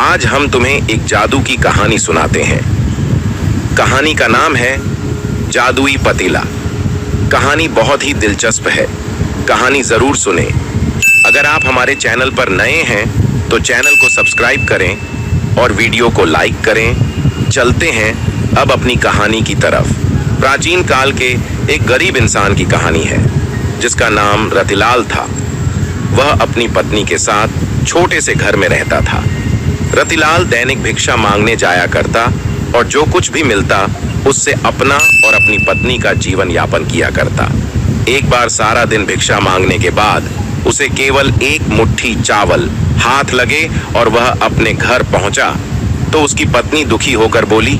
आज हम तुम्हें एक जादू की कहानी सुनाते हैं। कहानी का नाम है जादुई पतीला। कहानी बहुत ही दिलचस्प है, कहानी जरूर सुने। अगर आप हमारे चैनल पर नए हैं तो चैनल को सब्सक्राइब करें और वीडियो को लाइक करें। चलते हैं अब अपनी कहानी की तरफ। प्राचीन काल के एक गरीब इंसान की कहानी है जिसका नाम रतिलाल था। वह अपनी पत्नी के साथ छोटे से घर में रहता था। रतिलाल दैनिक भिक्षा मांगने जाया करता और जो कुछ भी मिलता उससे अपना और अपनी पत्नी का जीवन यापन किया करता। एक बार सारा दिन भिक्षा मांगने के बाद उसे केवल एक मुट्ठी चावल हाथ लगे और वह अपने घर पहुंचा तो उसकी पत्नी दुखी होकर बोली,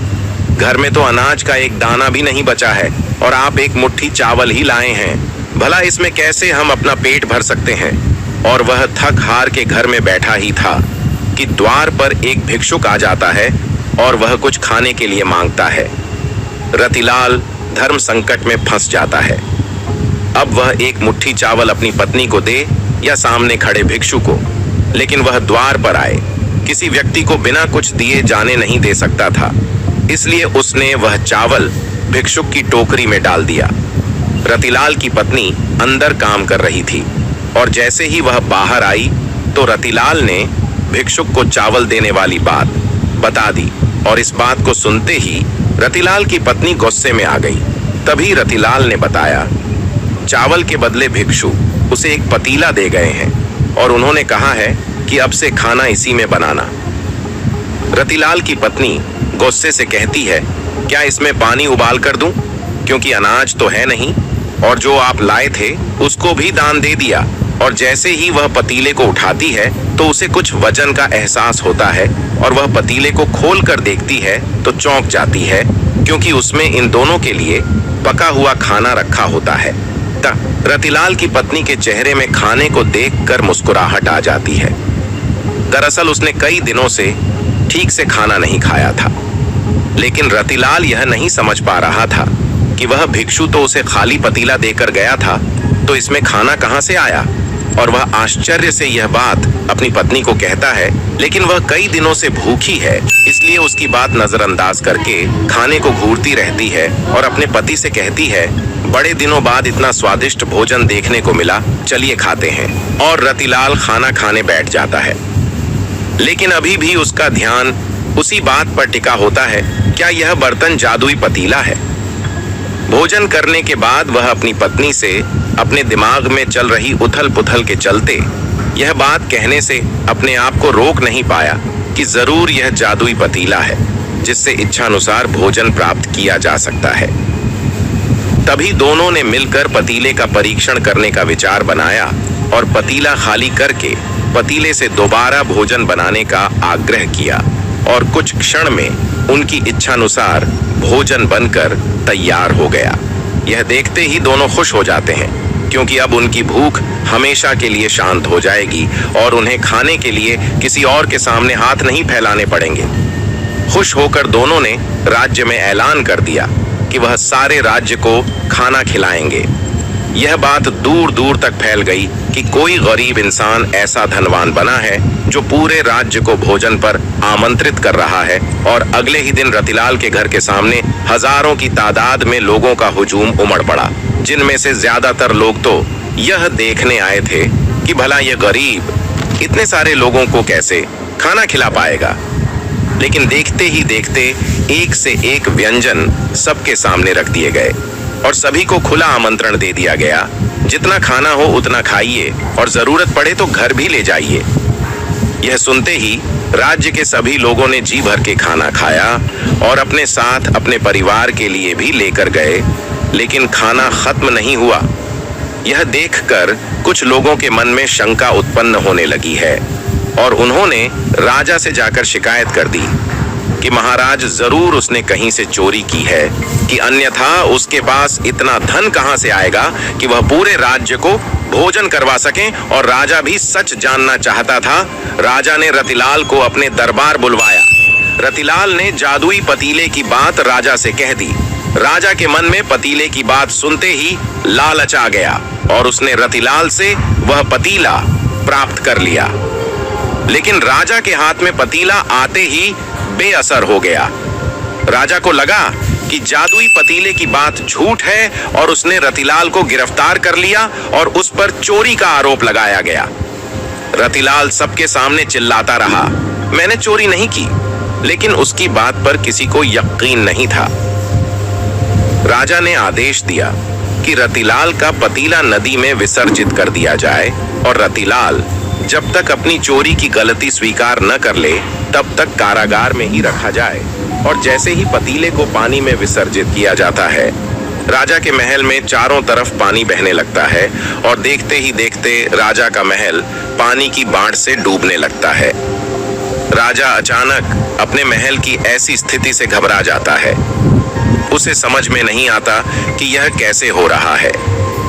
घर में तो अनाज का एक दाना भी नहीं बचा है और आप एक मुट्ठी चावल ही लाए हैं। भला इसमें कैसे हम अपना पेट भर सकते हैं। और वह थक हार के घर में बैठा ही था कि द्वार पर एक भिक्षुक आ जाता है और वह कुछ खाने के लिए मांगता है। रतिलाल धर्म संकट में फंस जाता है। अब वह एक मुट्ठी चावल अपनी पत्नी को दे या सामने खड़े भिक्षु को, लेकिन वह द्वार पर आए किसी व्यक्ति को बिना कुछ दिए जाने नहीं दे सकता था। इसलिए उसने वह चावल भिक्षुक की टोकरी में डाल दिया। रतिलाल की पत्नी अंदर काम कर रही थी और जैसे ही वह बाहर आई तो रतिलाल ने भिक्षुक को चावल देने वाली बात बता दी और इस बात को सुनते ही रतिलाल की पत्नी गुस्से में आ गई। तभी रतिलाल ने बताया, चावल के बदले भिक्षु उसे एक पतीला दे गए हैं और उन्होंने कहा है कि अब से खाना इसी में बनाना। रतिलाल की पत्नी गुस्से से कहती है, क्या इसमें पानी उबाल कर दूं? क्योंकि अनाज तो है नहीं और जो आप लाए थे उसको भी दान दे दिया। और जैसे ही वह पतीले को उठाती है तो उसे कुछ वजन का एहसास होता है और वह पतीले को खोल कर देखती है तो चौंक जाती है क्योंकि उसमें इन दोनों के लिए पका हुआ खाना रखा होता है। रतिलाल की पत्नी के चेहरे में खाने को देखकर मुस्कुराहट आ जाती है। दरअसल उसने कई दिनों से ठीक से खाना नहीं खाया था, लेकिन रतिलाल यह नहीं समझ पा रहा था कि वह भिक्षु तो उसे खाली पतीला देकर गया था, तो इसमें खाना कहां से आया। और वह आश्चर्य से यह बात अपनी पत्नी को कहता है, लेकिन वह कई दिनों से भूखी है, इसलिए उसकी बात नजरअंदाज करके खाने को घूरती रहती है और अपने पति से कहती है, बड़े दिनों बाद इतना स्वादिष्ट भोजन देखने को मिला, चलिए खाते हैं। और रतिलाल खाना खाने बैठ जाता है, लेकिन अभी भी उसका ध्यान उसी बात पर टिका होता है, क्या यह बर्तन जादुई पतीला है। भोजन करने के बाद वह अपनी पत्नी से अपने दिमाग में चल रही उथल पुथल के चलते यह बात कहने से अपने आप को रोक नहीं पाया कि जरूर यह जादुई पतीला है जिससे इच्छानुसार भोजन प्राप्त किया जा सकता है। तभी दोनों ने मिलकर पतीले का परीक्षण करने का विचार बनाया और पतीला खाली करके पतीले से दोबारा भोजन बनाने का आग्रह किया और कुछ क्षण में उनकी इच्छानुसार भोजन बनकर तैयार हो गया। यह देखते ही दोनों खुश हो जाते हैं क्योंकि अब उनकी भूख हमेशा के लिए शांत हो जाएगी और उन्हें खाने के लिए किसी और के सामने हाथ नहीं फैलाने पड़ेंगे। खुश होकर दोनों ने राज्य में ऐलान कर दिया कि वह सारे राज्य को खाना खिलाएंगे। यह बात दूर दूर तक फैल गई कि कोई गरीब इंसान ऐसा धनवान बना है जो पूरे राज्य को भोजन पर आमंत्रित कर रहा है। और अगले ही दिन रतिलाल के घर के सामने हजारों की तादाद में लोगों का हुजूम उमड़ पड़ा, जिनमें से ज्यादातर लोग तो यह देखने आए थे कि भला यह गरीब इतने सारे लोगों को कैसे खाना खिला पाएगा। लेकिन देखते ही देखते एक से एक व्यंजन सबके सामने रख दिए गए और सभी को खुला आमंत्रण दे दिया गया, जितना खाना हो उतना खाइए और जरूरत पड़े तो घर भी ले जाइए। यह सुनते ही राज्य के सभी लोगों ने जी भर के खाना खाया और अपने साथ अपने परिवार के लिए भी लेकर गए, लेकिन खाना खत्म नहीं हुआ। यह देखकर कुछ लोगों के मन में शंका उत्पन्न होने लगी है और उन्होंने राजा से जाकर शिकायत कर दी कि महाराज जरूर उसने कहीं से चोरी की है, कि अन्यथा उसके पास इतना धन कहां से आएगा कि वह पूरे राज्य को भोजन करवा सकें। और राजा भी सच जानना चाहता था। राजा ने रतिलाल को अपने दरबार बुलवाया। रतिलाल ने जादुई पतीले की बात राजा से कह दी। राजा के मन में पतीले की बात सुनते ही लालच आ गया और उसने रतिलाल से वह पतीला प्राप्त कर लिया। लेकिन राजा के हाथ में पतीला आते ही बेअसर हो गया। राजा को लगा कि जादुई पतीले की बात झूठ है और उसने रतिलाल को गिरफ्तार कर लिया और उस पर चोरी का आरोप लगाया गया। रतिलाल सबके सामने चिल्लाता रहा, मैंने चोरी नहीं की, लेकिन उसकी बात पर किसी को यकीन नहीं था। राजा ने आदेश दिया कि रतिलाल का पतीला नदी में विसर्जित कर दिया जाए और रतिलाल जब तक अपनी चोरी की गलती स्वीकार न कर ले तब तक कारागार में ही रखा जाए। और जैसे ही पतीले को पानी में विसर्जित किया जाता है, राजा के महल में चारों तरफ पानी बहने लगता है और देखते ही देखते राजा का महल पानी की बाढ़ से डूबने लगता है। राजा अचानक अपने महल की ऐसी स्थिति से घबरा जाता है। उसे समझ में नहीं आता कि यह कैसे हो रहा है।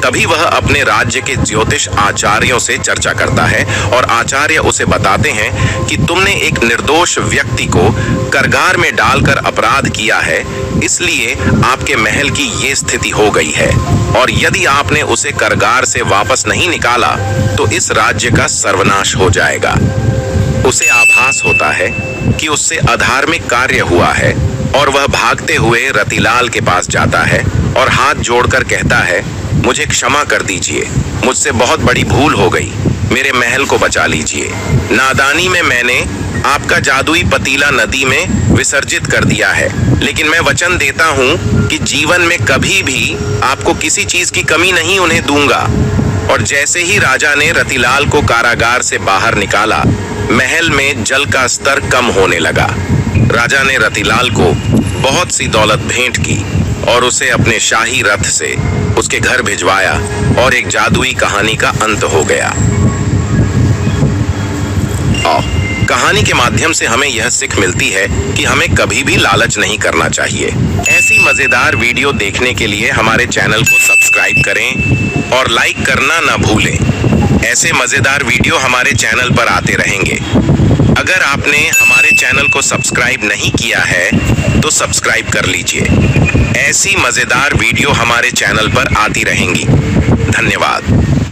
तभी वह अपने राज्य के ज्योतिष आचार्यों से चर्चा करता है और आचार्य उसे बताते हैं कि तुमने एक निर्दोष व्यक्ति को कारागार में डालकर अपराध किया है, इसलिए आपके महल की ये स्थिति हो गई है। और यदि आपने उसे कारागार से वापस नहीं निकाला तो इस राज्य का सर्वनाश हो जाएगा। उसे आभास होता है कि उससे अधार्मिक कार्य हुआ है और वह भागते हुए रतिलाल के पास जाता है और हाथ जोड़कर कहता है, मुझे क्षमा कर दीजिए, मुझसे बहुत बड़ी भूल हो गई, मेरे महल को बचा लीजिए। नादानी में मैंने आपका जादुई पतीला नदी में विसर्जित कर दिया है, लेकिन मैं वचन देता हूँ कि जीवन में कभी भी आपको किसी चीज की कमी नहीं उन्हें दूंगा। और जैसे ही राजा ने रतिलाल को कारागार से बाहर निकाला, महल में जल का स्तर कम होने लगा। राजा ने रतिलाल को बहुत सी दौलत भेंट की और उसे अपने शाही रथ से उसके घर भिजवाया और एक जादुई कहानी का अंत हो गया। कहानी के माध्यम से हमें यह सीख मिलती है कि हमें कभी भी लालच नहीं करना चाहिए। ऐसी मजेदार वीडियो देखने के लिए हमारे चैनल को सब्सक्राइब करें और लाइक करना ना भूलें। ऐसे मजेदार वीडियो हमारे चैनल पर आते रहेंगे। अगर आपने हमारे चैनल को सब्सक्राइब नहीं किया है तो सब्सक्राइब कर लीजिए। ऐसी मजेदार वीडियो हमारे चैनल पर आती रहेंगी। धन्यवाद।